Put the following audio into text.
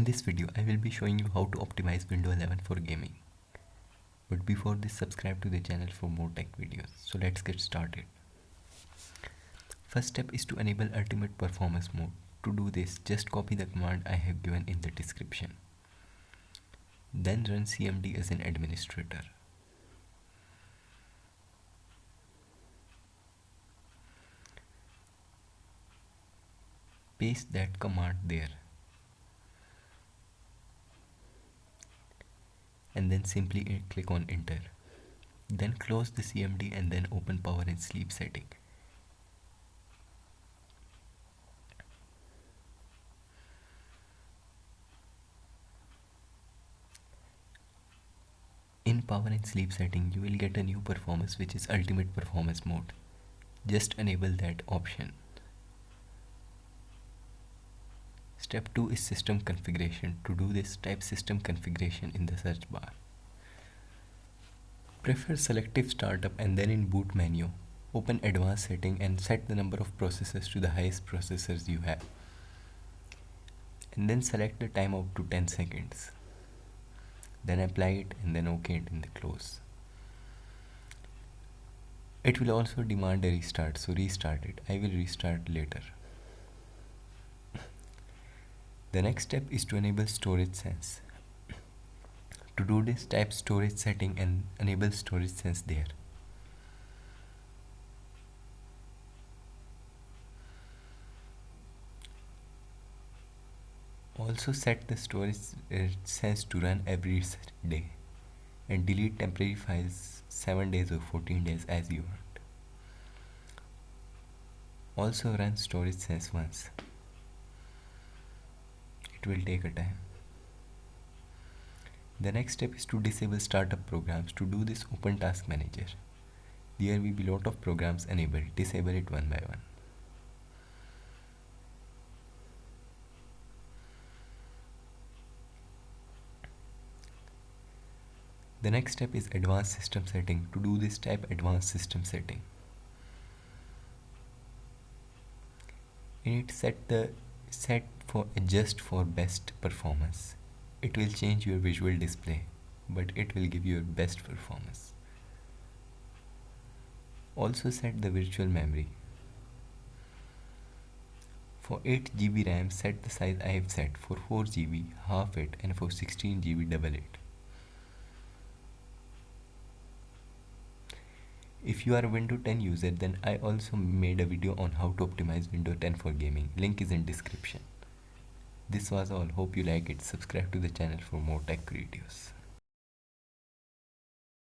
In this video, I will be showing you how to optimize Windows 11 for gaming. But before this, subscribe to the channel for more tech videos. So let's get started. First step is to enable Ultimate Performance Mode. To do this, just copy the command I have given in the description. Then run CMD as an administrator. Paste that command there. And then simply click on enter. Then close the CMD and then open power and sleep setting. In power and sleep setting, you will get a new performance which is ultimate performance mode. Just enable that option. Step 2 is system configuration. To do this, type system configuration in the search bar. Prefer selective startup and then in boot menu, open advanced setting and set the number of processors to the highest processors you have. And then select the timeout to 10 seconds. Then apply it and then OK it in the close. It will also demand a restart, so restart it. I will restart later. The next step is to enable storage sense. To do this, type storage setting and enable storage sense there. Also set the storage sense to run every day and delete temporary files 7 days or 14 days as you want. Also run storage sense once. It will take a time. The next step is to disable startup programs. To do this, open Task Manager. There will be a lot of programs enabled. Disable it one by one. The next step is advanced system setting. To do this, type advanced system setting. In it, set for adjust for best performance. It will change your visual display, but it will give you your best performance. Also set the virtual memory. For 8 GB RAM, set the size I have set. For 4 GB, half it, and for 16 GB, double it. If you are a Windows 10 user, then I also made a video on how to optimize Windows 10 for gaming. Link is in description. This was all. Hope you like it. Subscribe to the channel for more tech videos.